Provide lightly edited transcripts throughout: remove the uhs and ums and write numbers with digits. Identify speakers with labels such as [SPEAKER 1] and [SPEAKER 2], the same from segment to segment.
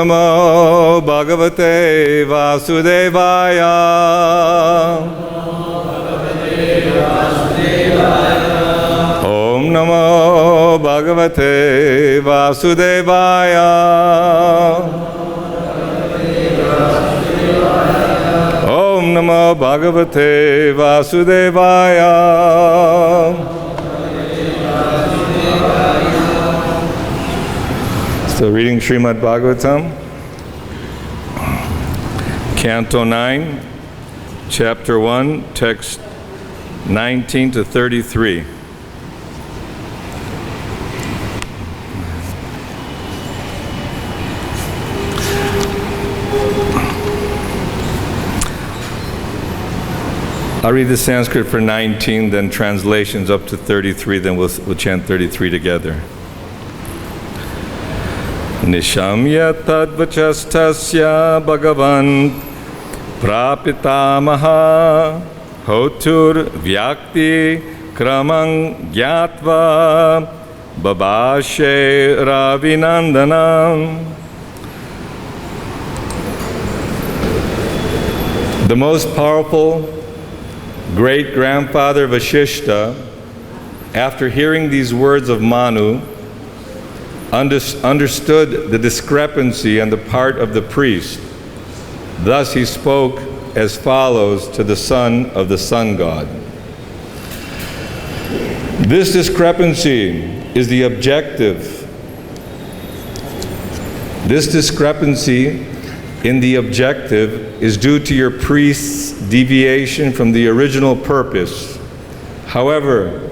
[SPEAKER 1] Namo Bhagavate Vasudevaya. Om Namo Bhagavate Vasudevaya. Om Namo Bhagavate Vasudevaya. So reading Srimad Bhagavatam, Canto 9, Chapter 1, Text 19 to 33. I'll read the Sanskrit for 19, then translations up to 33, then we'll chant 33 together. Nishamya tadvachastasya bhagavan prapitamaha hotur vyakti kramang gyatva babashe ravinandanam. The most powerful great-grandfather Vasishta, after hearing these words of Manu, understood the discrepancy on the part of the priest. Thus he spoke as follows to the son of the sun god. This discrepancy is the objective. This discrepancy in the objective is due to your priest's deviation from the original purpose. However,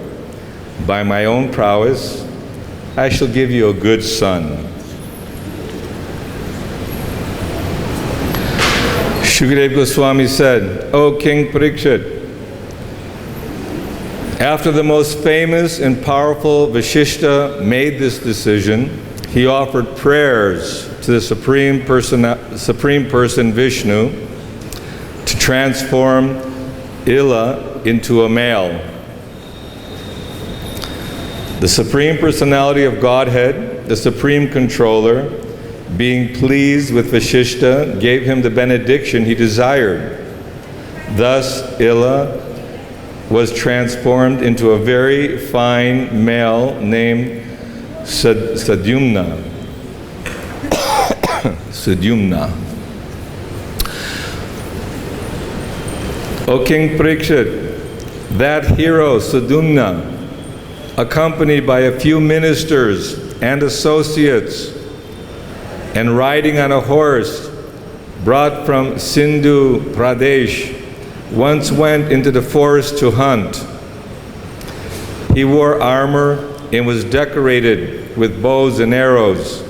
[SPEAKER 1] by my own prowess, I shall give you a good son. Shukadeva Goswami said, O King Parikshit, after the most famous and powerful Vasishta made this decision, he offered prayers to the Supreme Person Vishnu to transform Ila into a male. The Supreme Personality of Godhead, the Supreme Controller, being pleased with Vasishta, gave him the benediction he desired. Thus, Ila was transformed into a very fine male named Sadyumna. Sadyumna. O King Parikshit, that hero Sadyumna, accompanied by a few ministers and associates, and riding on a horse brought from Sindhu Pradesh, once went into the forest to hunt. He wore armor and was decorated with bows and arrows.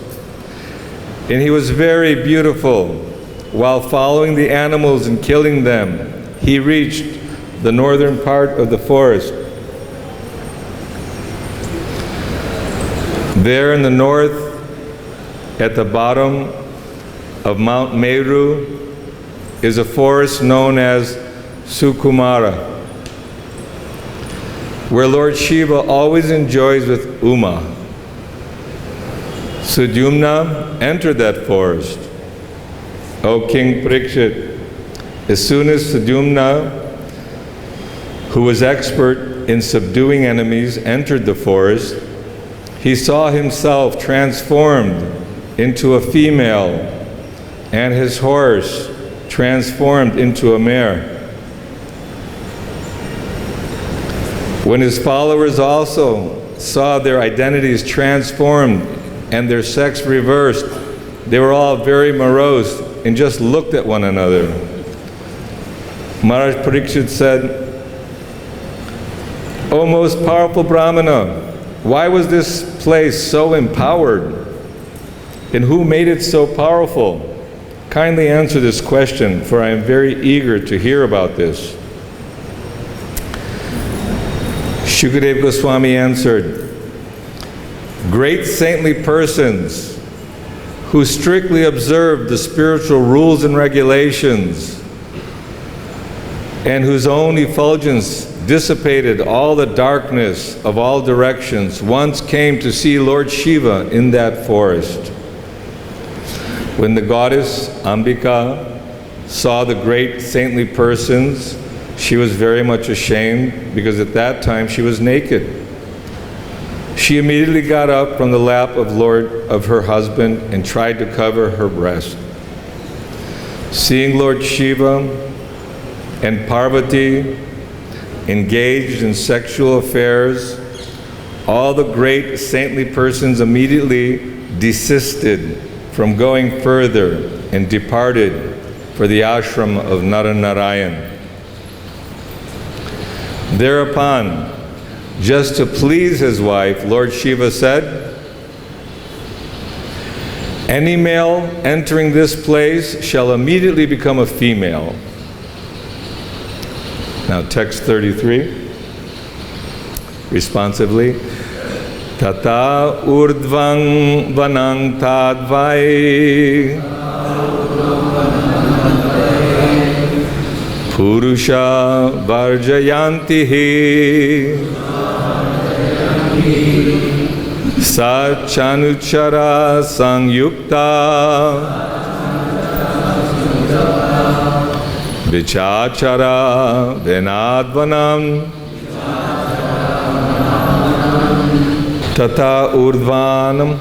[SPEAKER 1] And he was very beautiful. While following the animals and killing them, he reached the northern part of the forest. There in the north, at the bottom of Mount Meru, is a forest known as Sukumara, where Lord Shiva always enjoys with Uma. Sadyumna entered that forest. O King Parikshit, as soon as Sadyumna, who was expert in subduing enemies, entered the forest, he saw himself transformed into a female, and his horse transformed into a mare. When his followers also saw their identities transformed and their sex reversed, they were all very morose and just looked at one another. Maharaj Parikshit said, O most powerful Brahmana, why was this place so empowered? And who made it so powerful? Kindly answer this question, for I am very eager to hear about this. Shukadeva Goswami answered, great saintly persons who strictly observed the spiritual rules and regulations, and whose own effulgence dissipated all the darkness of all directions, once came to see Lord Shiva in that forest. When the goddess Ambika saw the great saintly persons, she was very much ashamed because at that time she was naked. She immediately got up from the lap of her husband and tried to cover her breast. Seeing Lord Shiva and Parvati engaged in sexual affairs, all the great saintly persons immediately desisted from going further and departed for the ashram of Naranarayan. Thereupon, just to please his wife, Lord Shiva said, "Any male entering this place shall immediately become a female." Now text 33, responsively. Tata urdvang vanang tadvai Purusha varjayanti sa chanuchara sangyukta vichachara venadvanam tata urdvanam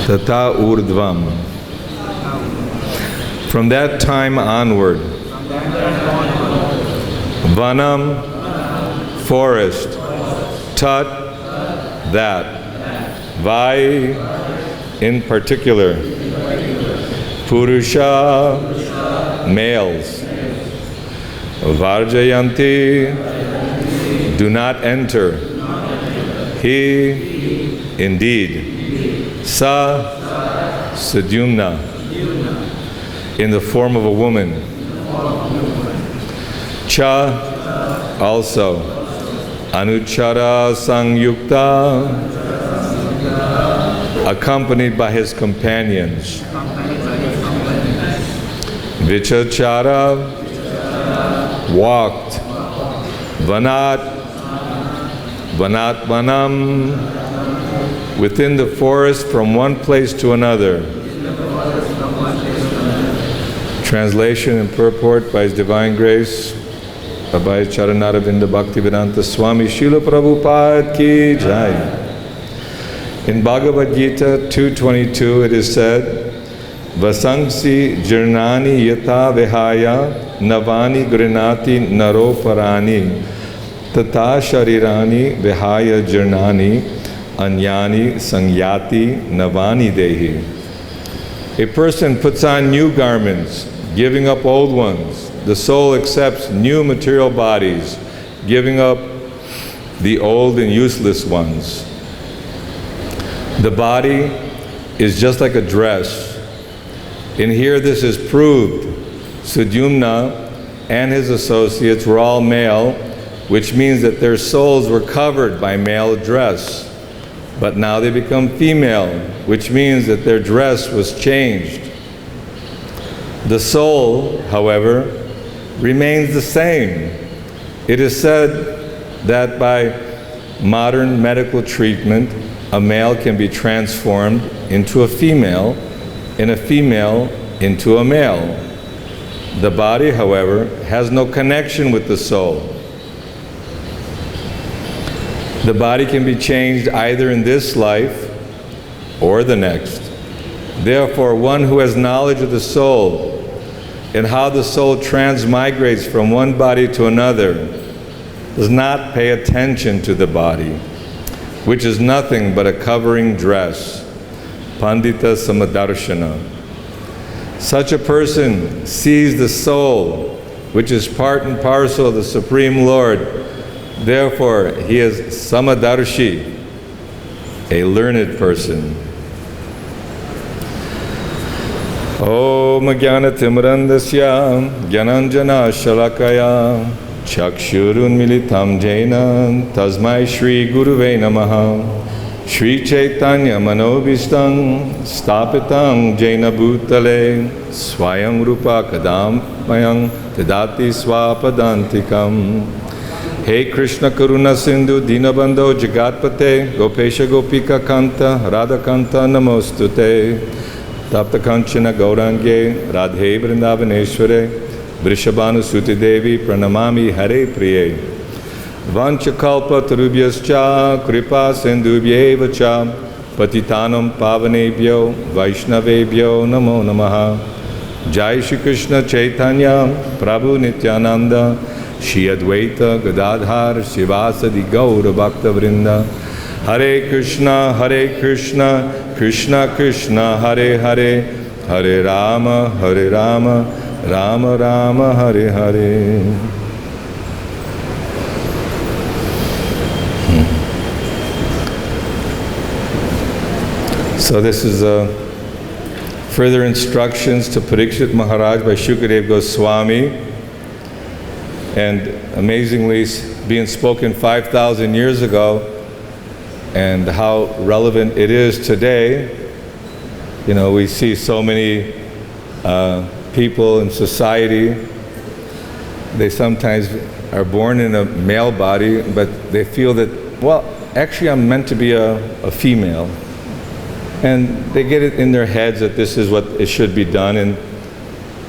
[SPEAKER 1] tata urdvam. From that time onward, vanam, forest, tat, that, vai, in particular, purusha, males, varjayanti, do not enter, he, indeed, sa, Sudyumna, in the form of a woman, cha, also, anuchara sangyukta, accompanied by his companions, vichachara, walked, vanam, within the forest from one place to another. Translation and purport by His Divine Grace, Abhay Charanaravinda Bhaktivedanta Swami Srila Prabhupada Ki Jai. In Bhagavad-Gita 2:22 it is said, Vasangsi jirnani yata vihaya navani grinati naroparani tata sharirani vihaya jirnani anyani sangyati navani dehi. A person puts on new garments, giving up old ones. The soul accepts new material bodies, giving up the old and useless ones. The body is just like a dress. In here this is proved. Sudyumna and his associates were all male, which means that their souls were covered by male dress. But now they become female, which means that their dress was changed. The soul, however, remains the same. It is said that by modern medical treatment, a male can be transformed into a female, and a female into a male. The body, however, has no connection with the soul. The body can be changed either in this life or the next. Therefore, one who has knowledge of the soul and how the soul transmigrates from one body to another does not pay attention to the body, which is nothing but a covering dress. Pandita Samadarshana. Such a person sees the soul, which is part and parcel of the Supreme Lord. Therefore, he is Samadarshi, a learned person. Om Jnanatimrandasya Jnananjana Shalakaya Chakshurun Militam Jena Tasmai Shri Guruve Namaha Shri Chaitanya Manobhishtam Stapitam Jena Bhutale Swayam Rupa Kadam Mayam Tadati Swapadantikam Hey Krishna Karuna Sindhu Dinabandho Jagatpate Gopesha Gopika Kanta Radha Kanta Namostute Tapta Kanchana Gaurange Radhe Vrindavaneshware Vrishabhanu Suti Devi Pranamami Hare Priye Vanchakalpa Tarubhyascha Kripa Sindhubhyeva Cha Patitanam Pavanebhyo Vaishnavebhyo Namo Namaha Jai Shri Krishna Chaitanya Prabhu Nityananda Shri Advaita Gadadhar Sivasadi Gauda Bhakta Vrinda Hare Krishna Krishna Krishna Hare Hare Hare Rama Rama Rama Hare Hare. So this is further instructions to Parikshit Maharaj by Shukadev Goswami, and amazingly being spoken 5,000 years ago, and how relevant it is today. You know, we see so many people in society, they sometimes are born in a male body, but they feel that, well, actually I'm meant to be a female. And they get it in their heads that this is what it should be done, and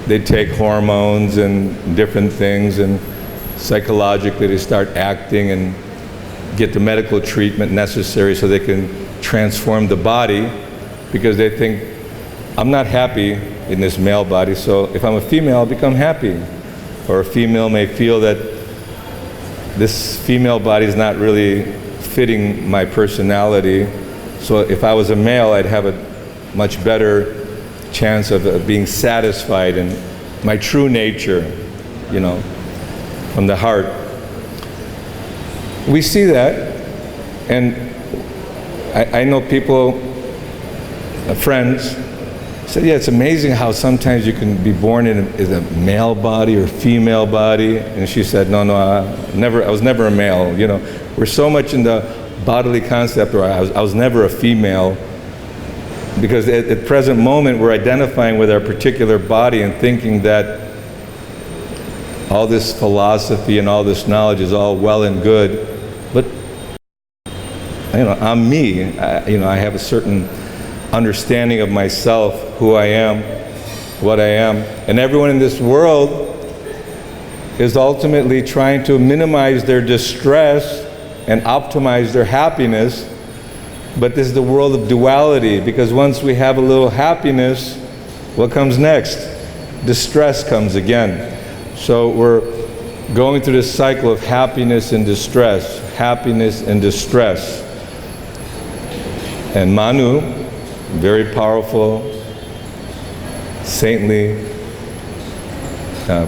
[SPEAKER 1] they take hormones and different things, and psychologically they start acting and get the medical treatment necessary so they can transform the body, because they think, I'm not happy in this male body, so if I'm a female, I'll become happy. Or a female may feel that this female body is not really fitting my personality, so if I was a male, I'd have a much better chance of being satisfied in my true nature, you know, from the heart. We see that, and I know people, friends, said, yeah, it's amazing how sometimes you can be born in a male body or female body. And she said, no, I was never a male. You know, we're so much in the bodily concept, or I was never a female, because at the present moment we're identifying with our particular body and thinking that all this philosophy and all this knowledge is all well and good, but you know, I'm me. I have a certain understanding of myself, who I am, what I am, and everyone in this world is ultimately trying to minimize their distress and optimize their happiness. But this is the world of duality, because once we have a little happiness, what comes next? Distress comes again. So we're going through this cycle of happiness and distress, happiness and distress. And Manu, very powerful, saintly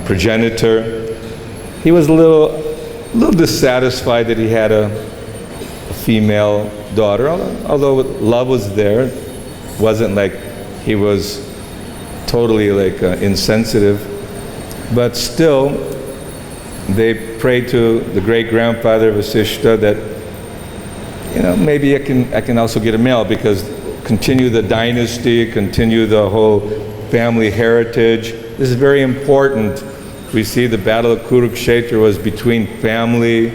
[SPEAKER 1] progenitor, he was a little dissatisfied that he had a female daughter, although love was there. It wasn't like he was totally like insensitive, but still they prayed to the great-grandfather of Vasishtha that, you know, maybe I can also get a male, because continue the dynasty, continue the whole family heritage. This is very important. We see the battle of Kurukshetra was between family,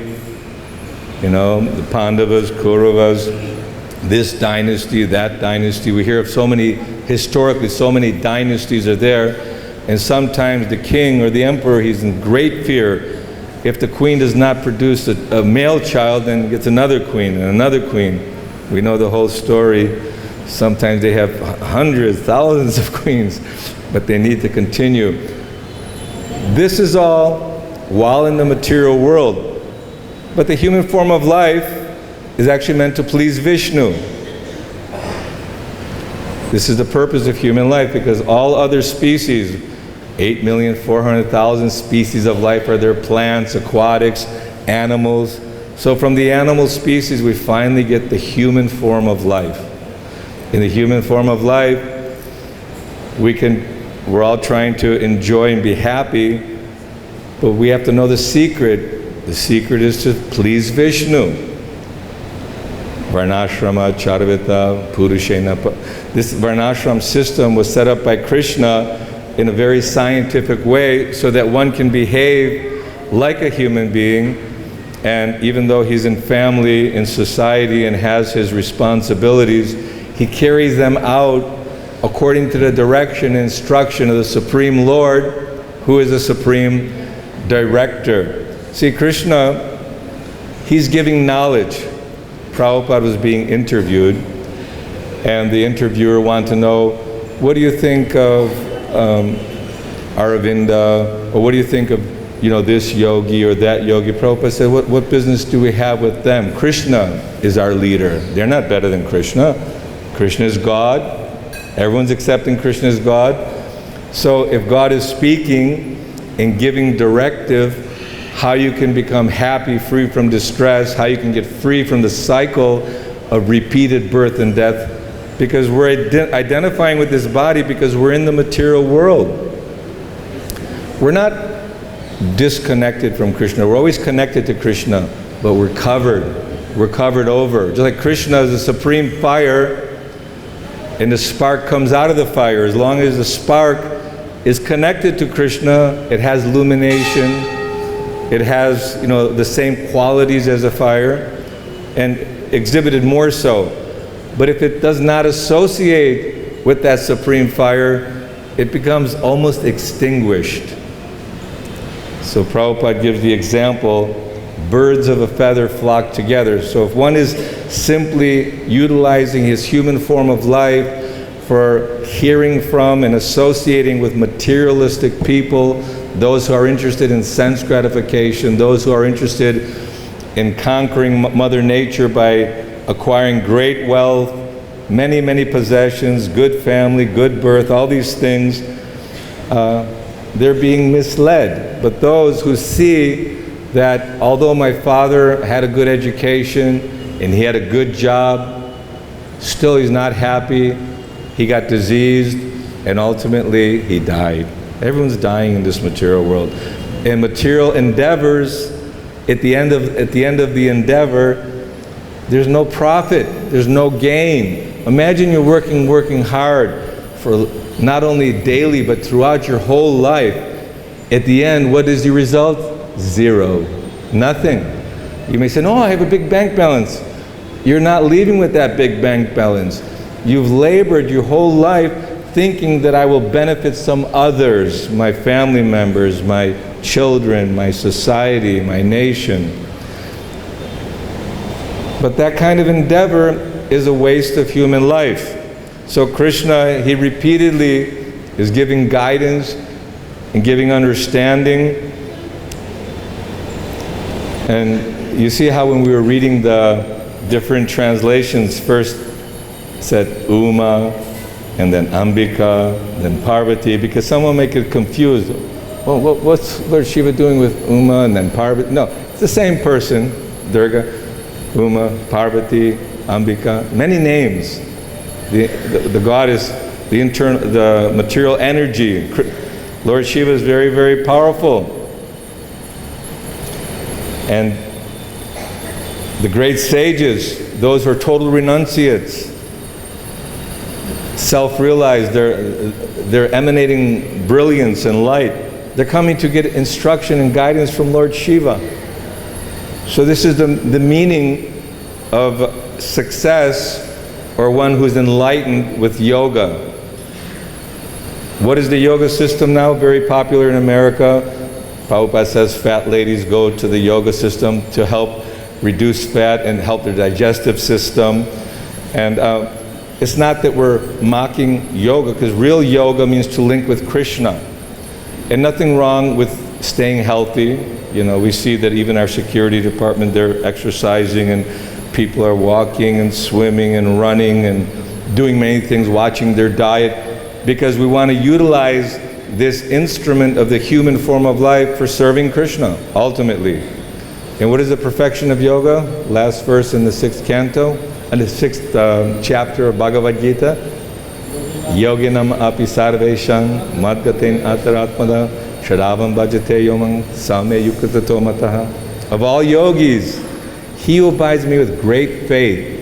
[SPEAKER 1] you know, the Pandavas, Kauravas, this dynasty, that dynasty. We hear of so many, historically, so many dynasties are there, and sometimes the king or the emperor, he's in great fear. If the queen does not produce a male child, then gets another queen and another queen. We know the whole story. Sometimes they have hundreds, thousands of queens, but they need to continue. This is all while in the material world. But the human form of life is actually meant to please Vishnu. This is the purpose of human life, because all other species, 8,400,000 species of life are there, plants, aquatics, animals. So from the animal species we finally get the human form of life. In the human form of life, we're all trying to enjoy and be happy, but we have to know the secret. The secret is to please Vishnu. Varnashrama, Charavita, Purushena. This Varnashram system was set up by Krishna in a very scientific way so that one can behave like a human being And even though he's in family, in society, and has his responsibilities, he carries them out according to the direction and instruction of the Supreme Lord, who is the Supreme Director. See, Krishna, he's giving knowledge. Prabhupada was being interviewed, and the interviewer wanted to know, what do you think of Aravinda, or what do you think of this yogi or that yogi? Prabhupada said, what business do we have with them? Krishna is our leader. They're not better than Krishna. Krishna is God. Everyone's accepting Krishna as God. So if God is speaking and giving directive, how you can become happy, free from distress, how you can get free from the cycle of repeated birth and death, because we're identifying with this body because we're in the material world. We're not disconnected from Krishna. We're always connected to Krishna, but we're covered over. Just like Krishna is the supreme fire, and the spark comes out of the fire. As long as the spark is connected to Krishna, it has illumination, it has the same qualities as a fire, and exhibited more so. But if it does not associate with that supreme fire, it becomes almost extinguished. So Prabhupada gives the example, birds of a feather flock together. So if one is simply utilizing his human form of life for hearing from and associating with materialistic people, those who are interested in sense gratification, those who are interested in conquering Mother Nature by acquiring great wealth, many, many possessions, good family, good birth, all these things, they're being misled. But those who see that although my father had a good education and he had a good job, still he's not happy, he got diseased, and ultimately he died. Everyone's dying in this material world. And material endeavors, at the end of the endeavor, there's no profit, there's no gain. Imagine you're working hard for not only daily, but throughout your whole life. At the end, what is the result? Zero. Nothing. You may say, no, I have a big bank balance. You're not leaving with that big bank balance. You've labored your whole life thinking that I will benefit some others, my family members, my children, my society, my nation. But that kind of endeavor is a waste of human life. So Krishna, he repeatedly is giving guidance and giving understanding. And you see how when we were reading the different translations, first said Uma, and then Ambika, then Parvati, because someone may get confused. Well, what's Lord Shiva doing with Uma and then Parvati? No, it's the same person, Durga, Uma, Parvati, Ambika, many names. The goddess, the material energy. Lord Shiva is very, very powerful. And the great sages, those who are total renunciates, self-realized, they're emanating brilliance and light. They're coming to get instruction and guidance from Lord Shiva. So this is the meaning of success, or one who's enlightened with yoga. What is the yoga system now? Very popular in America. Prabhupada says fat ladies go to the yoga system to help reduce fat and help their digestive system. And it's not that we're mocking yoga, because real yoga means to link with Krishna. And nothing wrong with staying healthy. We see that even our security department, they're exercising, and people are walking and swimming and running and doing many things, watching their diet, because we want to utilize this instrument of the human form of life for serving Krishna, ultimately. And what is the perfection of yoga? Last verse in the 6th canto, and the 6th chapter of Bhagavad-Gita. Yoginam api sarvesham madgaten ataratmada shadavam bhajate yomam same yukatato mataha. Of all yogis, he who abides me with great faith.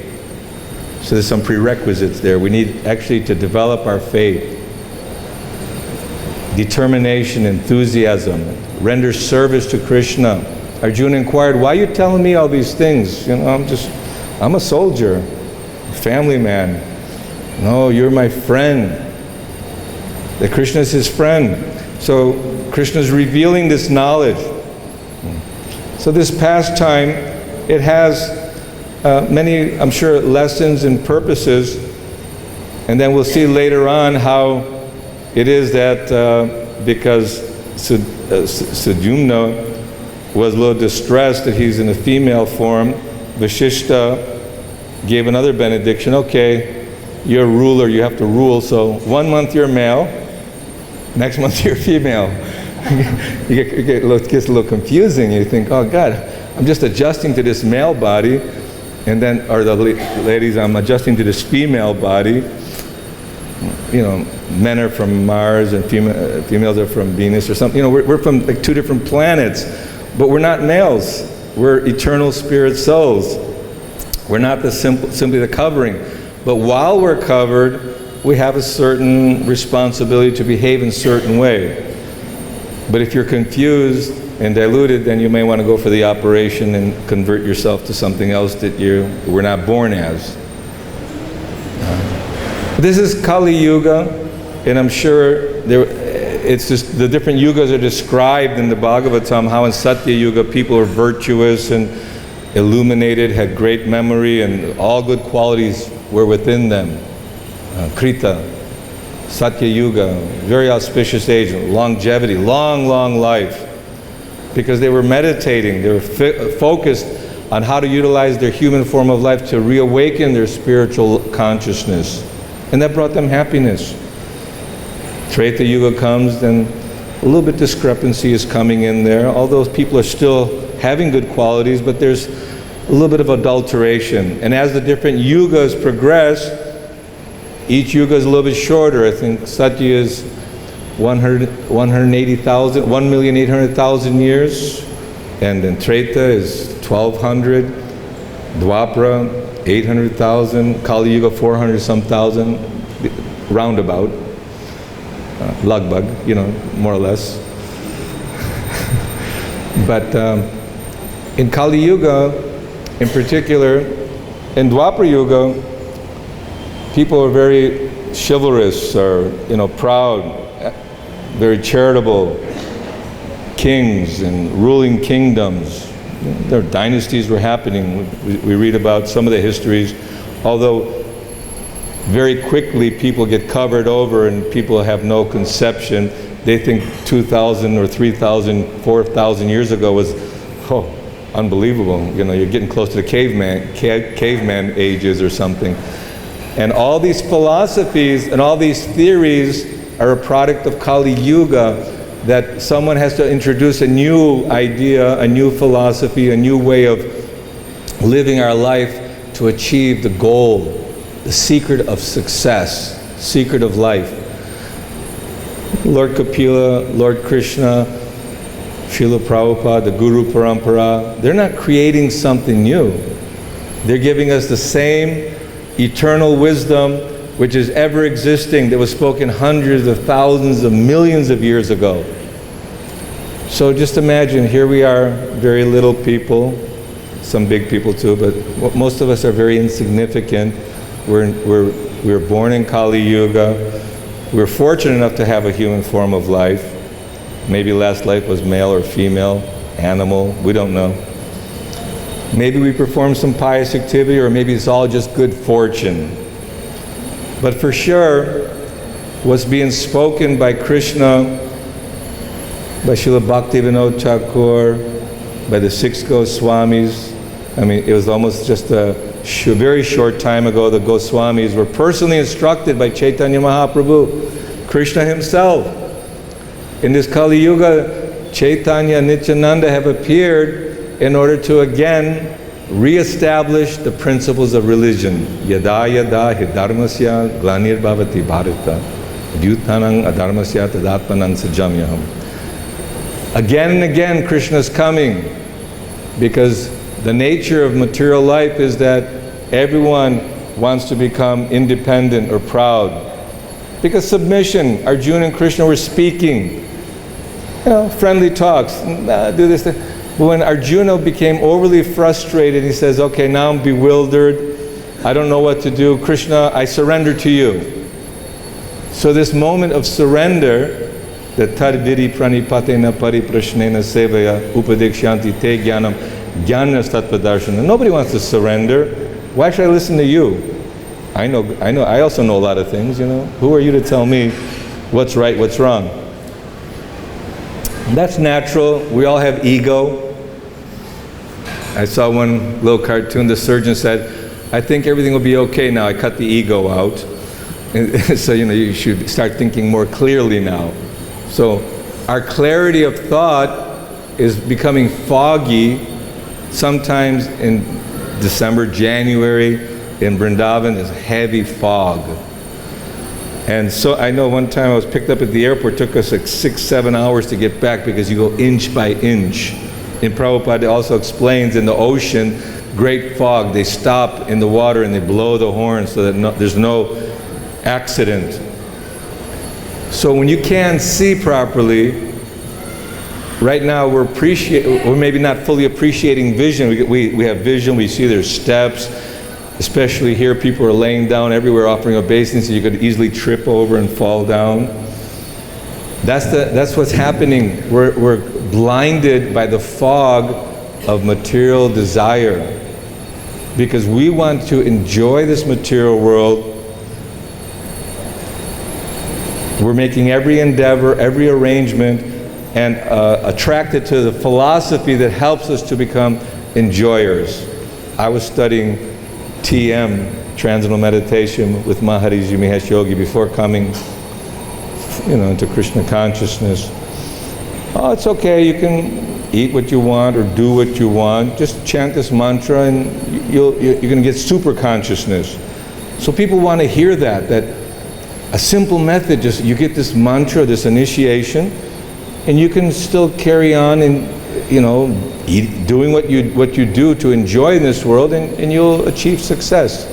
[SPEAKER 1] So there's some prerequisites there. We need actually to develop our faith. Determination, enthusiasm, render service to Krishna. Arjuna inquired, why are you telling me all these things? You know, I'm a soldier, a family man. No, you're my friend. That Krishna is his friend. So Krishna is revealing this knowledge. So this pastime, it has many, I'm sure, lessons and purposes. And then we'll see later on how it is that because Sudyumna was a little distressed that he's in a female form, Vashishta gave another benediction. Okay, you're a ruler, you have to rule, so 1 month you're male, next month you're female. It gets a little confusing. You think, oh God, I'm just adjusting to this male body, and then, or the ladies, I'm adjusting to this female body. You know, men are from Mars and females are from Venus or something. You know, we're from like 2 different planets, but we're not males. We're eternal spirit souls. We're not simply the covering. But while we're covered, we have a certain responsibility to behave in a certain way. But if you're confused and diluted, then you may want to go for the operation and convert yourself to something else that you were not born as. This is Kali Yuga, and I'm sure it's just the different yugas are described in the Bhagavatam, how in Satya Yuga people are virtuous and illuminated, had great memory, and all good qualities were within them. Krita, Satya Yuga, very auspicious age, longevity, long life. Because they were meditating, they were focused on how to utilize their human form of life to reawaken their spiritual consciousness. And that brought them happiness. Treta Yuga comes, then a little bit discrepancy is coming in there. All those people are still having good qualities, but there's a little bit of adulteration. And as the different yugas progress, each yuga is a little bit shorter. I think Satya is 1,800,000 years. And then Treta is 1,200. Dwapara, 800,000. Kali Yuga, 400-some thousand, roundabout. Lagbag, you know, more or less. But in Kali Yuga, in particular, in Dwapara Yuga, people are very chivalrous, or proud, very charitable, kings and ruling kingdoms. Their dynasties were happening. We read about some of the histories, although very quickly people get covered over and people have no conception. They think 2,000 or 3,000, 4,000 years ago was, unbelievable. You're getting close to the caveman ages or something. And all these philosophies and all these theories are a product of Kali Yuga, that someone has to introduce a new idea, a new philosophy, a new way of living our life to achieve the goal, the secret of success, secret of life. Lord Kapila, Lord Krishna, Srila Prabhupada, the Guru Parampara, they're not creating something new. They're giving us the same eternal wisdom which is ever existing, that was spoken hundreds of thousands of millions of years ago. So just imagine, here we are, very little people, some big people too, but most of us are very insignificant. We're born in Kali Yuga. We're fortunate enough to have a human form of life. Maybe last life was male or female, animal, we don't know. Maybe we perform some pious activity, or maybe it's all just good fortune. But for sure, what's being spoken by Krishna, by Srila Bhaktivinoda Thakur, by the 6 Goswamis, I mean, it was almost just a very short time ago, the Goswamis were personally instructed by Chaitanya Mahaprabhu, Krishna himself. In this Kali Yuga, Chaitanya and Nityananda have appeared in order to again re-establish the principles of religion. Yada yada hi dharmasya glanir bhavati bharata dyutanang adharmasya tadatmanang sajamyaham. Again and again Krishna is coming, because the nature of material life is that everyone wants to become independent or proud. Because submission, Arjuna and Krishna were speaking, friendly talks, do this thing. But when Arjuna became overly frustrated, he says, okay, now I'm bewildered. I don't know what to do. Krishna, I surrender to you. So this moment of surrender, that tad-vidi pranipatena pariprashnena sevaya upadekshanti te jnanam jnanas tattvadarshana. Nobody wants to surrender. Why should I listen to you? I know, I also know a lot of things, you know. Who are you to tell me what's right, what's wrong? And that's natural. We all have ego. I saw one little cartoon, the surgeon said, I think everything will be okay now. I cut the ego out. And so, you know, you should start thinking more clearly now. So our clarity of thought is becoming foggy. Sometimes in December, January, in Vrindavan, there's heavy fog. And so I know one time I was picked up at the airport, took us like 6-7 hours to get back because you go inch by inch. And Prabhupada also explains in the ocean, great fog, they stop in the water and they blow the horn so that there's no accident. So when you can't see properly, right now we're maybe not fully appreciating vision. We have vision, we see there's steps, especially here people are laying down everywhere offering obeisance, so you could easily trip over and fall down. That's what's happening. We're blinded by the fog of material desire because we want to enjoy this material world. We're making every endeavor, every arrangement, and attracted to the philosophy that helps us to become enjoyers. I was studying TM, Transcendental Meditation, with Maharishi Mahesh Yogi before coming, you know, into Krishna consciousness. Oh, it's okay, you can eat what you want or do what you want. Just chant this mantra and you're going to get super consciousness. So people want to hear that a simple method, just you get this mantra, this initiation, and you can still carry on and, you know, doing what you do to enjoy in this world, and you'll achieve success.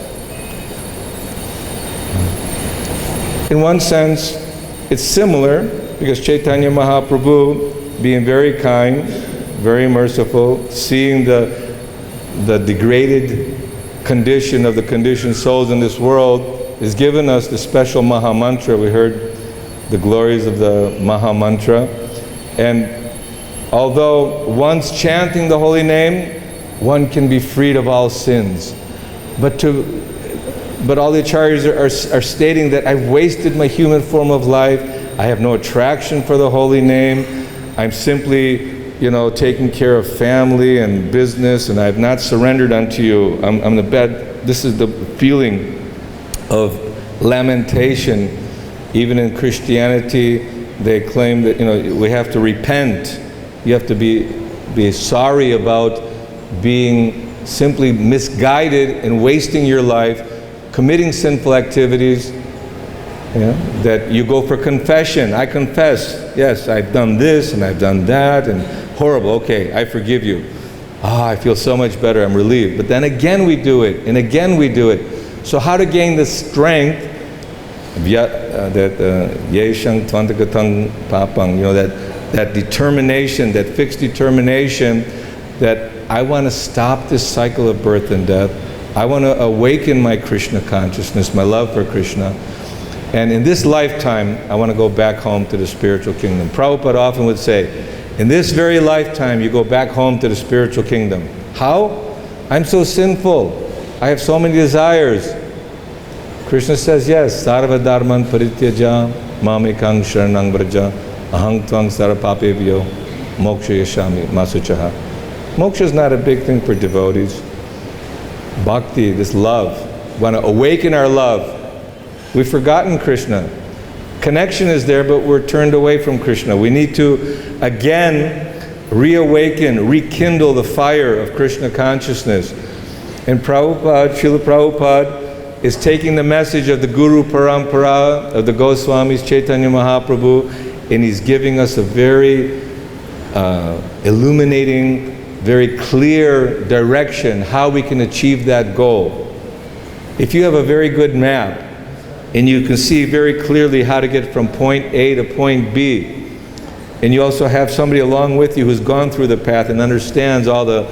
[SPEAKER 1] In one sense, it's similar because Chaitanya Mahaprabhu, being very kind, very merciful, seeing the degraded condition of the conditioned souls in this world, has given us the special Maha Mantra. We heard the glories of the Maha Mantra. And although once chanting the holy name, one can be freed of all sins. But all the acharyas are stating that I've wasted my human form of life. I have no attraction for the holy name. I'm simply, you know, taking care of family and business, and I have not surrendered unto you. I'm the bed. This is the feeling of lamentation. Even in Christianity, they claim that, you know, we have to repent. You have to be sorry about being simply misguided and wasting your life, committing sinful activities. You know, that you go for confession. I confess, yes, I've done this and I've done that and horrible. Okay, I forgive you. I feel so much better, I'm relieved. But then again we do it, and again we do it. So how to gain the strength that yeshang tvantagatang papang, you know, that determination, that fixed determination that I want to stop this cycle of birth and death. I want to awaken my Krishna consciousness, my love for Krishna. And in this lifetime, I want to go back home to the spiritual kingdom. Prabhupada often would say, in this very lifetime, you go back home to the spiritual kingdom. How? I'm so sinful. I have so many desires. Krishna says, yes, sarva dharman parityaja, mamekang sharanang vraja, ahang tvang sarapapevyo, moksha yashami masuchaha. Moksha is not a big thing for devotees. Bhakti, this love, we want to awaken our love. We've forgotten Krishna. Connection is there, but we're turned away from Krishna. We need to, again, reawaken, rekindle the fire of Krishna consciousness. And Prabhupada, Srila Prabhupada, is taking the message of the Guru Parampara, of the Goswamis, Chaitanya Mahaprabhu, and he's giving us a very illuminating, very clear direction how we can achieve that goal. If you have a very good map, and you can see very clearly how to get from point A to point B, and you also have somebody along with you who's gone through the path and understands all the,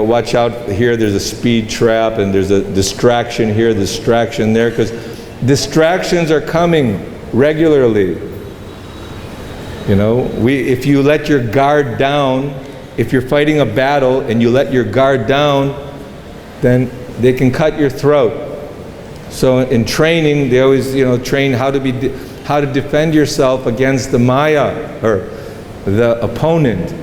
[SPEAKER 1] watch out here, there's a speed trap, and there's a distraction here, distraction there, because distractions are coming regularly. If you let your guard down, if you're fighting a battle and you let your guard down, then they can cut your throat. So in training, they always train how to defend yourself against the Maya, or the opponent.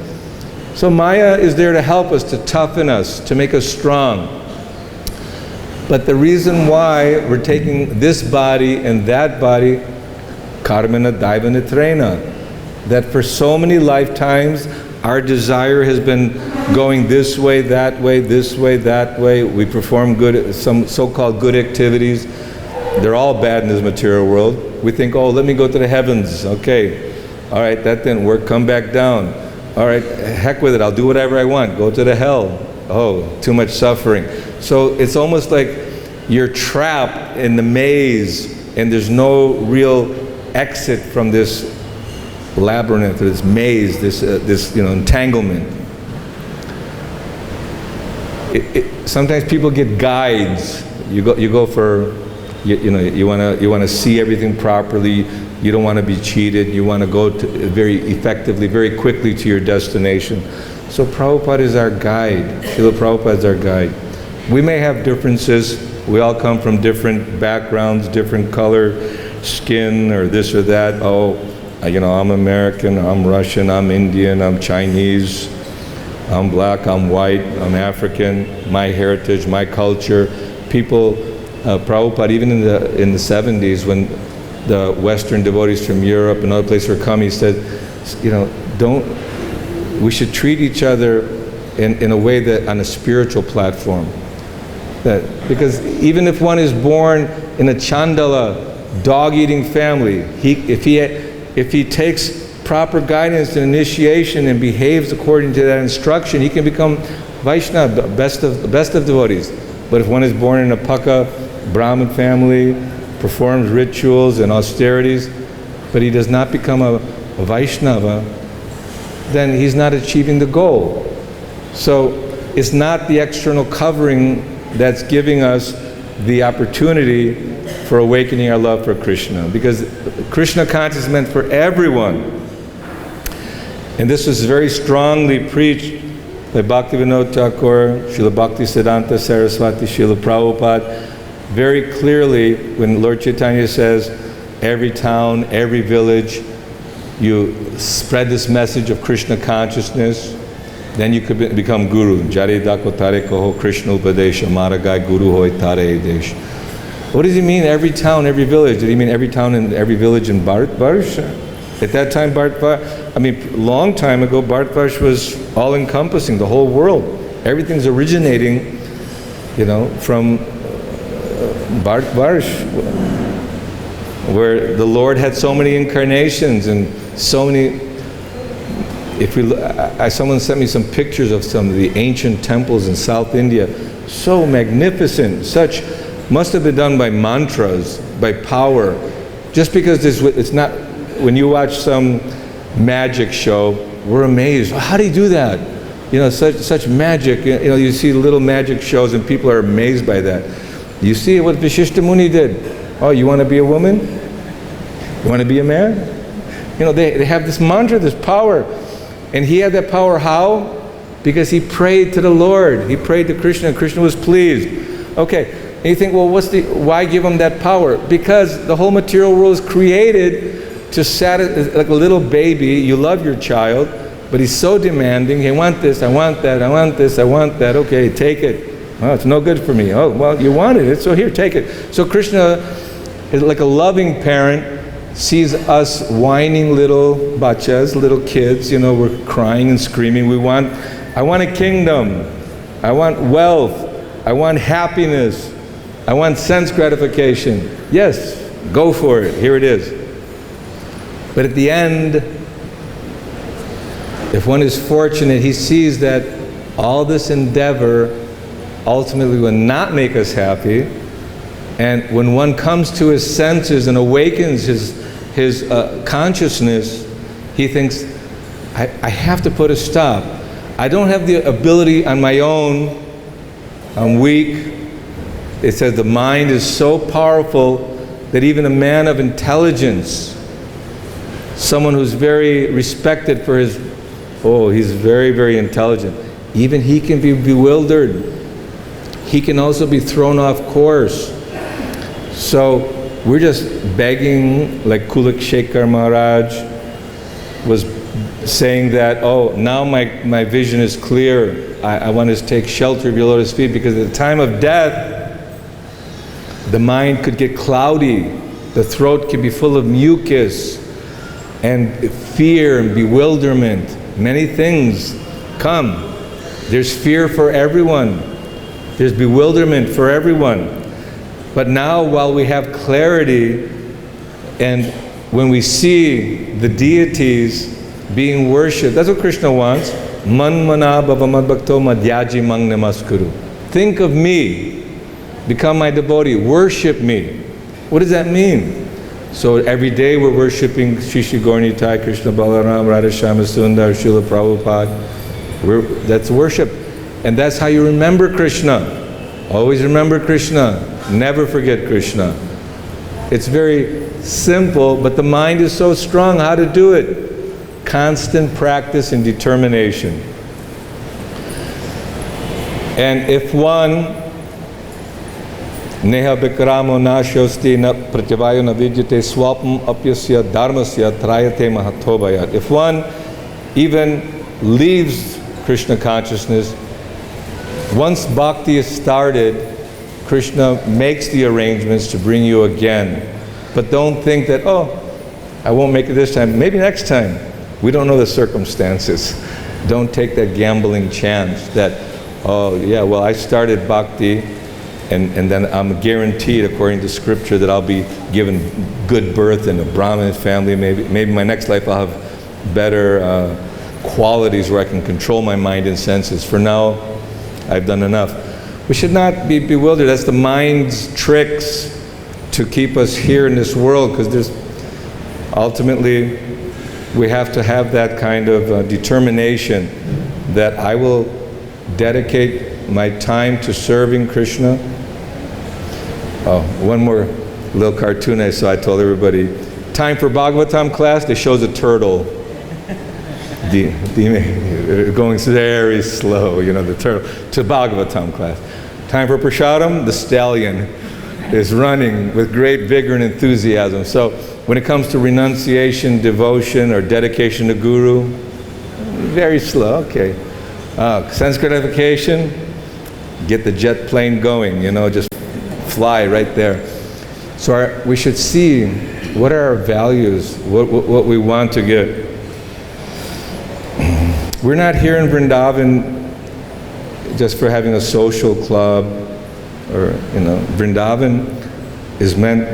[SPEAKER 1] So Maya is there to help us, to toughen us, to make us strong. But the reason why we're taking this body and that body, karmana daivana trena, that for so many lifetimes our desire has been going this way, that way, this way, that way. We perform some so-called good activities. They're all bad in this material world. We think, oh, let me go to the heavens. Okay, all right, that didn't work, come back down. All right, heck with it, I'll do whatever I want, go to the hell. Oh, too much suffering. So it's almost like you're trapped in the maze and there's no real exit from this labyrinth, or this maze, this entanglement. Sometimes people get guides. You go for, you want to see everything properly. You don't want to be cheated. You want to go very effectively, very quickly to your destination. So Prabhupada is our guide. Srila Prabhupada is our guide. We may have differences. We all come from different backgrounds, different color, skin, or this or that. Oh, I'm American, I'm Russian, I'm Indian, I'm Chinese, I'm black, I'm white, I'm African, my heritage, my culture. People, Prabhupada, even in the 70s, when the Western devotees from Europe and other places were coming, he said, we should treat each other in a way that, on a spiritual platform. Because even if one is born in a Chandala, dog-eating family, if he takes proper guidance and initiation and behaves according to that instruction, he can become Vaishnava, the best of devotees. But if one is born in a Paka Brahmin family, performs rituals and austerities, but he does not become a Vaishnava, then he's not achieving the goal. So it's not the external covering that's giving us the opportunity for awakening our love for Krishna, because Krishna consciousness is meant for everyone. And this was very strongly preached by Bhaktivinoda Thakur, Srila Bhaktisiddhanta Saraswati, Srila Prabhupada, very clearly when Lord Chaitanya says, every town, every village, you spread this message of Krishna consciousness, then you could become guru. Jare dako tare koho Krishna upadesha, maragai guru hoy tare desh. What does he mean, every town, every village? Did he mean every town and every village in Bharatvarsh? At that time, long time ago, Bharatvarsh was all-encompassing, the whole world. Everything's originating, from Bharatvarsh, where the Lord had so many incarnations and so many. Someone sent me some pictures of some of the ancient temples in South India, so magnificent, must have been done by mantras, by power. Just because it's not, when you watch some magic show, we're amazed. How do you do that? Such magic. You see little magic shows and people are amazed by that. You see what Vishishta Muni did. Oh, you want to be a woman? You want to be a man? They have this mantra, this power. And he had that power how? Because he prayed to the Lord. He prayed to Krishna, and Krishna was pleased. Okay, and you think, well, why give him that power? Because the whole material world is created to satisfy, like a little baby, you love your child, but he's so demanding, I want this, I want that, I want this, I want that, okay, take it. Oh, it's no good for me. Oh, well, you wanted it, so here, take it. So Krishna is like a loving parent, sees us whining little bachas, little kids, we're crying and screaming. I want a kingdom. I want wealth. I want happiness. I want sense gratification. Yes, go for it. Here it is. But at the end, if one is fortunate, he sees that all this endeavor ultimately will not make us happy. And when one comes to his senses and awakens his consciousness, he thinks, I have to put a stop. I don't have the ability on my own. I'm weak. It says the mind is so powerful that even a man of intelligence, someone who's very respected for his, he's very, very intelligent, even he can be bewildered. He can also be thrown off course. So we're just begging, like Kulak Shekhar Maharaj was saying that, now my vision is clear. I want to take shelter of your lotus feet, because at the time of death, the mind could get cloudy, the throat could be full of mucus, and fear and bewilderment. Many things come. There's fear for everyone. There's bewilderment for everyone. But now, while we have clarity, and when we see the deities being worshipped, that's what Krishna wants. Man mana bhavamad bhakto madhyaji mang namaskuru. Think of me. Become my devotee. Worship me. What does that mean? So every day we're worshiping Shri Shri Gaura Nitai, Krishna Balaram, Radha Shyama Sundar, Srila Prabhupada. That's worship. And that's how you remember Krishna. Always remember Krishna. Never forget Krishna. It's very simple, but the mind is so strong. How to do it? Constant practice and determination. And if one Neha Vikramo na shosti na pratyavayo na vidyate swapam apyasya dharmasya trayate mahatobhayat. If one even leaves Krishna consciousness, once bhakti is started, Krishna makes the arrangements to bring you again. But don't think that, I won't make it this time, maybe next time. We don't know the circumstances. Don't take that gambling chance that, I started bhakti, and then I'm guaranteed, according to scripture, that I'll be given good birth in a Brahmin family. Maybe my next life I'll have better qualities where I can control my mind and senses. For now, I've done enough. We should not be bewildered. That's the mind's tricks to keep us here in this world, because ultimately we have to have that kind of determination that I will dedicate my time to serving Krishna. One more little cartoon I saw. I told everybody, time for Bhagavatam class. They shows a turtle going very slow, the turtle, to Bhagavatam class. Time for Prasadam, the stallion is running with great vigor and enthusiasm. So when it comes to renunciation, devotion, or dedication to Guru, very slow, okay. Sense gratification, get the jet plane going, just fly right there. So we should see what are our values, what we want to get. We're not here in Vrindavan just for having a social club, or Vrindavan is meant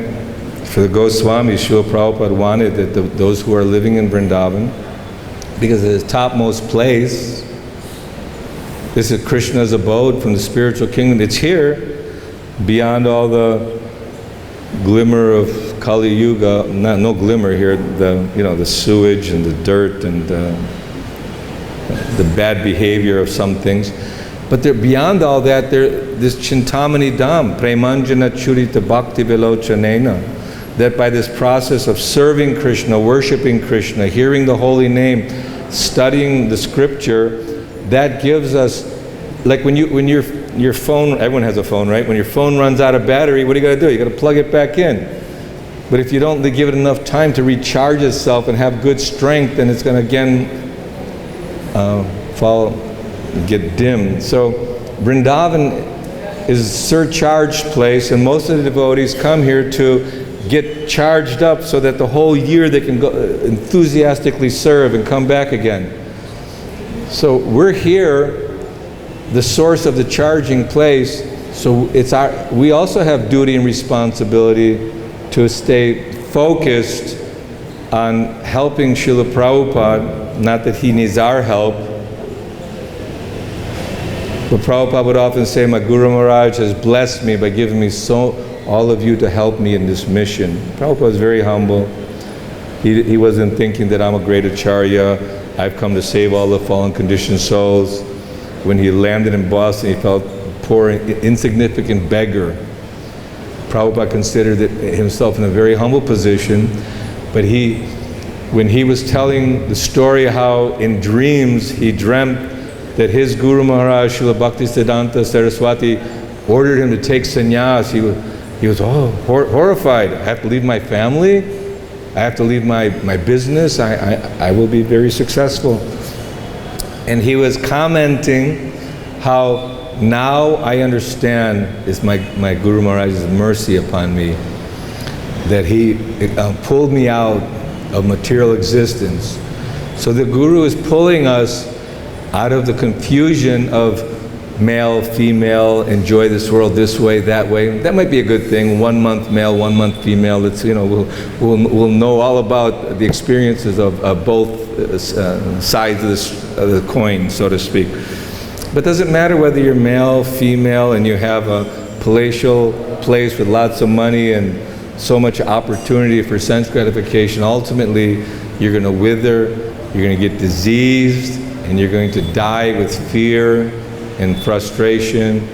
[SPEAKER 1] for the Goswamis. Srila Prabhupada wanted that those who are living in Vrindavan, because it is topmost place. This is Krishna's abode from the spiritual kingdom. It's here, beyond all the glimmer of Kali Yuga. No glimmer here. The sewage and the dirt and the bad behavior of some things. But beyond all that, this Chintamani Dham, Premanjana Churita Bhakti Vilochanena, that by this process of serving Krishna, worshiping Krishna, hearing the holy name, studying the scripture, that gives us, like when your phone, everyone has a phone, right? When your phone runs out of battery, what do you got to do? You got to plug it back in. But if you don't give it enough time to recharge itself and have good strength, then it's going to again get dimmed. So Vrindavan is a surcharged place, and most of the devotees come here to get charged up so that the whole year they can go enthusiastically serve and come back again. So we're here, the source of the charging place, so we also have duty and responsibility to stay focused on helping Srila Prabhupada, not that he needs our help. But Prabhupada would often say, my Guru Maharaj has blessed me by giving me all of you to help me in this mission. Prabhupada was very humble. He wasn't thinking that I'm a great acharya, I've come to save all the fallen conditioned souls. When he landed in Boston, he felt poor, insignificant beggar. Prabhupada considered himself in a very humble position, but when he was telling the story how in dreams he dreamt that his Guru Maharaj, Srila Bhaktisiddhanta Saraswati, ordered him to take sannyas, he was horrified. I have to leave my family? I have to leave my business? I will be very successful. And he was commenting how now I understand is my Guru Maharaj's mercy upon me, that he pulled me out of material existence. So the Guru is pulling us out of the confusion of male, female, enjoy this world this way, that way. That might be a good thing. 1 month male, 1 month female. Let's, we'll know all about the experiences of both sides of the coin, so to speak. But it doesn't matter whether you're male, female, and you have a palatial place with lots of money and so much opportunity for sense gratification. Ultimately, you're going to wither, you're going to get diseased, and you're going to die with fear and frustration.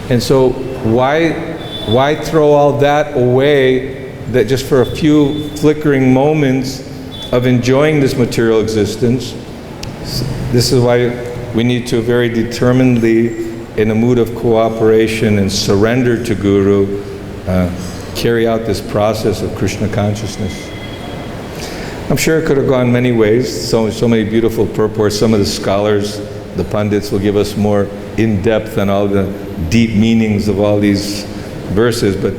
[SPEAKER 1] And so why throw all that away, that just for a few flickering moments of enjoying this material existence? This is why we need to very determinedly, in a mood of cooperation and surrender to Guru, carry out this process of Krishna consciousness. I'm sure it could have gone many ways, so many beautiful purports. Some of the scholars, the pundits, will give us more in-depth on all the deep meanings of all these verses, but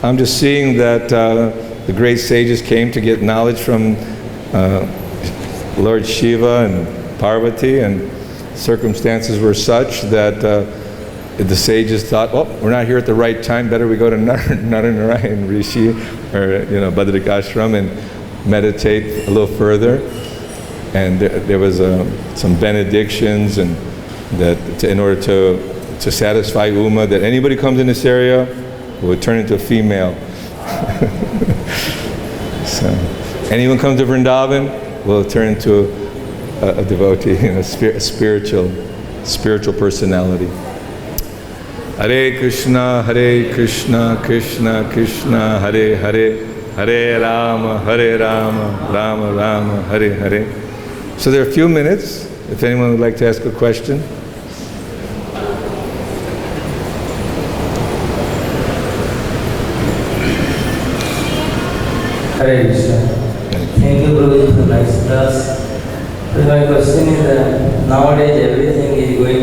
[SPEAKER 1] I'm just seeing that the great sages came to get knowledge from Lord Shiva and Parvati, and circumstances were such that the sages thought, oh, we're not here at the right time, better we go to Naranarayan Rishi, or Badrik Ashram, and meditate a little further. And there was some benedictions, and that in order to satisfy Uma, that anybody comes in this area would turn into a female. So anyone comes to Vrindavan will turn into a devotee, a spiritual personality. Hare Krishna, Krishna Krishna, Hare Hare, Hare Rama, Rama Rama, Hare Hare. So there are a few minutes, if anyone would like to ask a question.
[SPEAKER 2] Hare Krishna. Thank you, Prabhuji, for nice class. But my question is that nowadays everything is going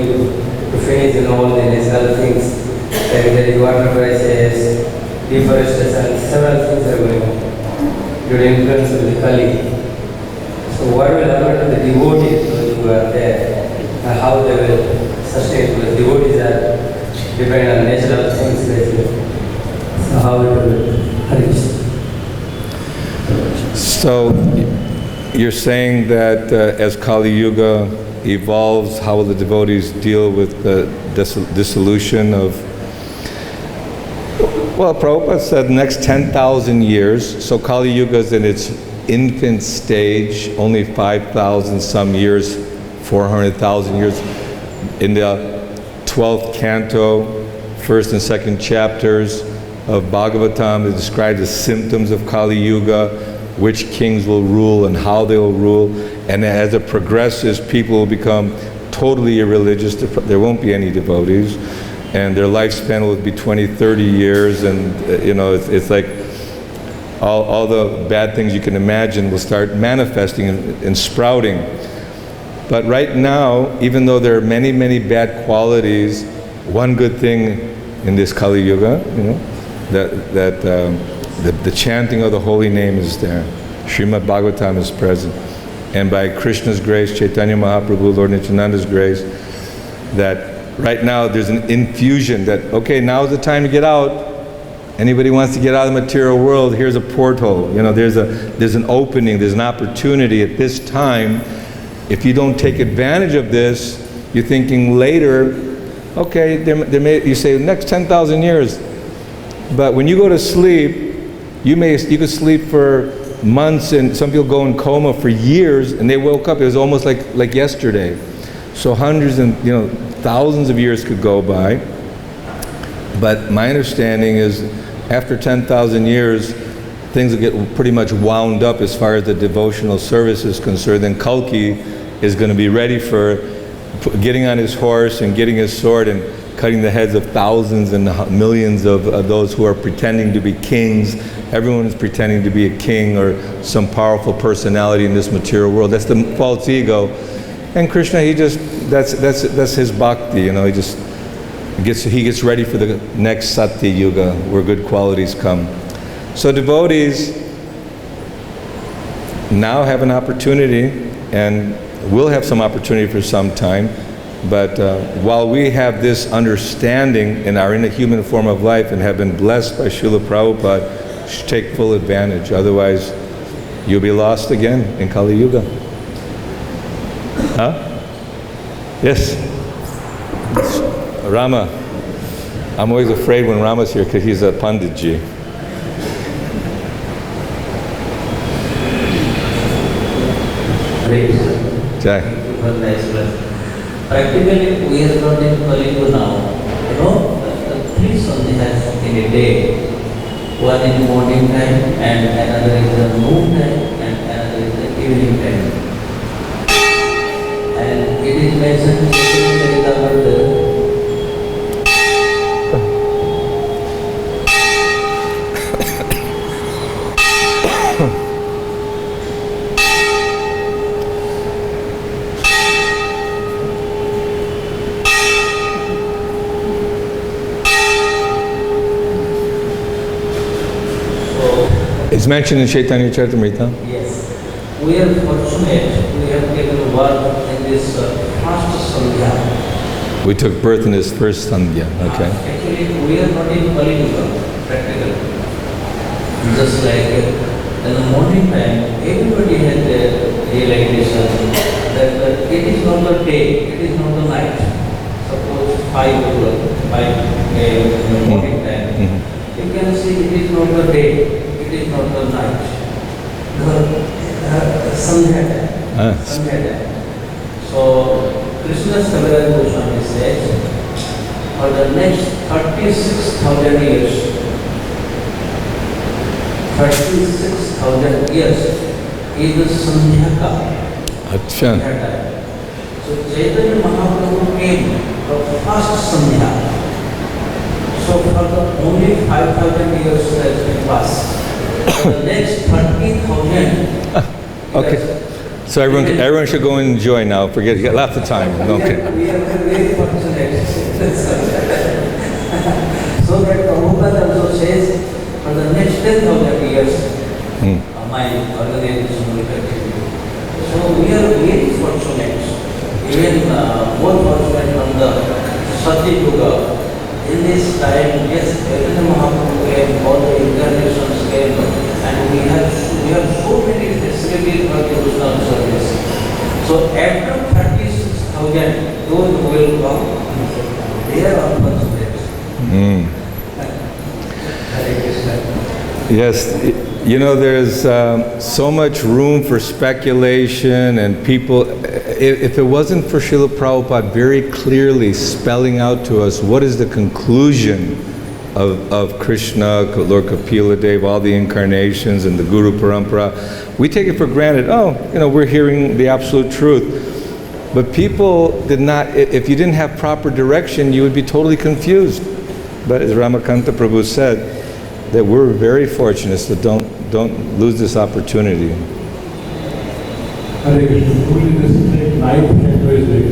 [SPEAKER 2] to finish in all the natural things. Like there is water crisis, deforestation, several things are going on due to influence of the Kali. So what will happen to the devotees who are there, and how they will sustain? Because devotees are dependent on natural things basically. So how it will Hare.
[SPEAKER 1] So you're saying that as Kali Yuga evolves, how will the devotees deal with the dissolution of... Well, Prabhupada said next 10,000 years, so Kali Yuga is in its infant stage, only 5,000 some years, 400,000 years. In the 12th canto, 1st and 2nd chapters of Bhagavatam, it describes the symptoms of Kali Yuga, which kings will rule and how they will rule. And as it progresses, people will become totally irreligious. There won't be any devotees. And their lifespan will be 20, 30 years. And it's like all the bad things you can imagine will start manifesting and sprouting. But right now, even though there are many, many bad qualities, one good thing in this Kali Yuga, the chanting of the holy name is there. Srimad Bhagavatam is present. And by Krishna's grace, Chaitanya Mahaprabhu, Lord Nityananda's grace, that right now there's an infusion that, okay, now is the time to get out. Anybody wants to get out of the material world, here's a porthole. There's an opening, there's an opportunity at this time. If you don't take advantage of this, you're thinking later, okay, you say next 10,000 years. But when you go to sleep, you could sleep for months, and some people go in coma for years, and they woke up, it was almost like yesterday. So hundreds and thousands of years could go by. But my understanding is after 10,000 years, things will get pretty much wound up as far as the devotional service is concerned. Then Kalki is going to be ready for getting on his horse and getting his sword and cutting the heads of thousands and millions of those who are pretending to be kings. Everyone is pretending to be a king or some powerful personality in this material world. That's the false ego. And Krishna, that's his bhakti, he gets ready for the next Satya Yuga where good qualities come. So devotees now have an opportunity, and will have some opportunity for some time, but while we have this understanding and are in a human form of life and have been blessed by Srila Prabhupada, you should take full advantage. Otherwise, you'll be lost again in Kali Yuga. Huh? Yes? Rama. I'm always afraid when Rama's here because he's a Panditji. Jai.
[SPEAKER 2] Practically, we are not in Kali Yuga now. The three sandhyas in a day. One in the morning time, and another is the noon time, and another is the evening time. And it is mentioned in
[SPEAKER 1] It's mentioned in Chaitanya Charitamrita.
[SPEAKER 2] Yes. We are fortunate, we have taken birth in this first sandhya.
[SPEAKER 1] We took birth in this first sandhya, okay.
[SPEAKER 2] Actually, we are not in Kali Yuga, practically. Just like in the morning time, everybody had the realization that it is not the day, it is not the night. Suppose 5 o'clock, 5 a.m. in the morning time, you can see it is not the day. It is not the night. The sandhya time. So Krishna Savaraj Goswami says, for the next 36,000 years, 36,000 years is the sandhya time.
[SPEAKER 1] Acha.
[SPEAKER 2] So Chaitanya Mahaprabhu came for the first sandhya. So for the only 5,000 years has been passed. For the next 30,000.
[SPEAKER 1] Okay. So everyone should go and enjoy now. Forget, you got lots of time. Okay.
[SPEAKER 2] We are very fortunate. So that Prabhupada also says, for the next 10,000 years, my organization will continue. So we are very fortunate. Even more fortunate on the Satya Yuga. In this time, yes, Chaitanya Mahaprabhu came, all the incarnations came, and we have so many facilities for devotional service. So after 36,000, those who will come, they are all fortunate. Hare Krishna.
[SPEAKER 1] Yes, there's so much room for speculation and people. If it wasn't for Srila Prabhupada very clearly spelling out to us what is the conclusion of Krishna, Lord Kapila Deva, all the incarnations and the Guru Parampara, we take it for granted, we're hearing the absolute truth. But people did not, if you didn't have proper direction, you would be totally confused. But as Ramakanta Prabhu said, that we're very fortunate, so don't lose this opportunity.
[SPEAKER 3] Hare Krishna, truly this is like night and day.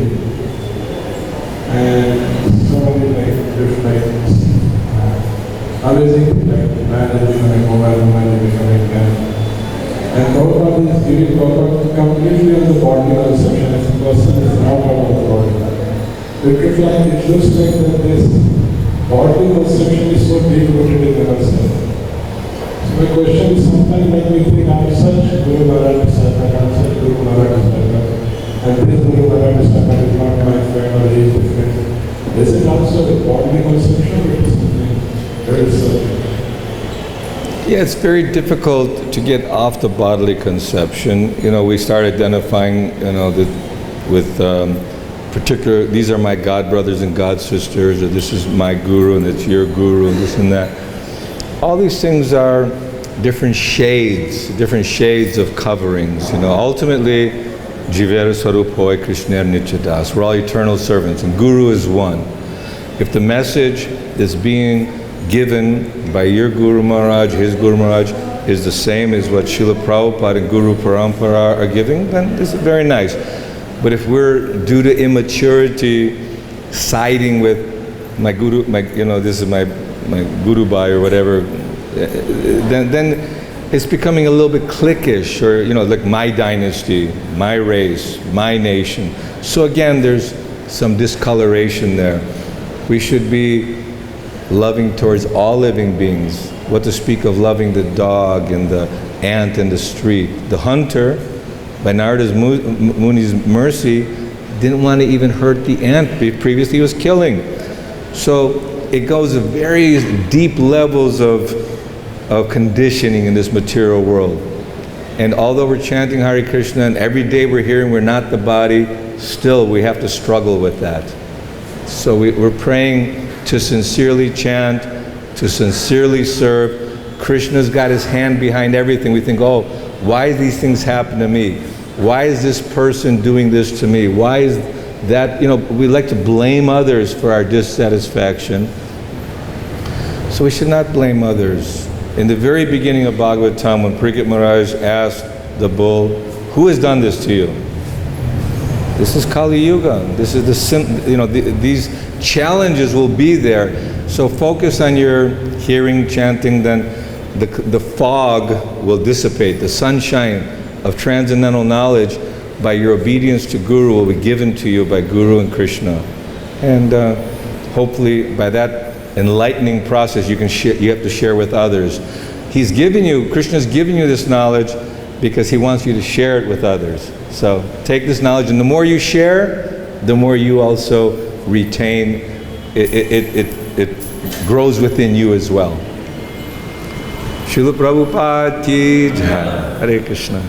[SPEAKER 3] And so many different amazing man is becoming mobile, woman is becoming man. And Prabhupada is giving Prabhupada completely on the body conception as a person is not out of the body. It looks like that this body conception is so deep-rooted in ourselves. So my question is, sometimes when we think I'm such Guru Maharaj is Sattva, I'm such Guru Maharaj is Sattva, and this Guru Maharaj is Sattva is not my friend or he is different. Is it also a bodily conception or it is something very certain?
[SPEAKER 1] Yeah, it's very difficult to get off the bodily conception. We start identifying, with particular, these are my God brothers and God sisters, or this is my guru and it's your guru and this and that. All these things are different shades of coverings. Ultimately, Jivera Swarup Hoy Krishna Nityadas. We're all eternal servants, and Guru is one. If the message is being given by your Guru Maharaj, his Guru Maharaj, is the same as what Srila Prabhupada and Guru Parampara are giving, then this is very nice. But if we're, due to immaturity, siding with my Guru, this is my Guru Bhai or whatever, then it's becoming a little bit cliquish, or like my dynasty, my race, my nation. So again, there's some discoloration there. We should be loving towards all living beings. What to speak of loving the dog and the ant in the street. The hunter, by Narada Muni's mercy, didn't want to even hurt the ant. Previously he was killing. So it goes to very deep levels of conditioning in this material world. And although we're chanting Hare Krishna and every day we're hearing we're not the body, still we have to struggle with that. So we're praying to sincerely chant, to sincerely serve. Krishna's got his hand behind everything. We think, oh, why these things happen to me? Why is this person doing this to me? Why is that, we like to blame others for our dissatisfaction. So we should not blame others. In the very beginning of Bhagavatam, when Parikshit Maharaj asked the bull, who has done this to you? This is Kali Yuga. This is these challenges will be there. So focus on your hearing, chanting, then the fog will dissipate. The sunshine of transcendental knowledge by your obedience to Guru will be given to you by Guru and Krishna. And hopefully by that enlightening process you have to share with others. Krishna's giving you this knowledge because he wants you to share it with others. So take this knowledge, and the more you share, the more you also retain. It grows within you as well. Srila Prabhupada Ki Jai. Hare Krishna.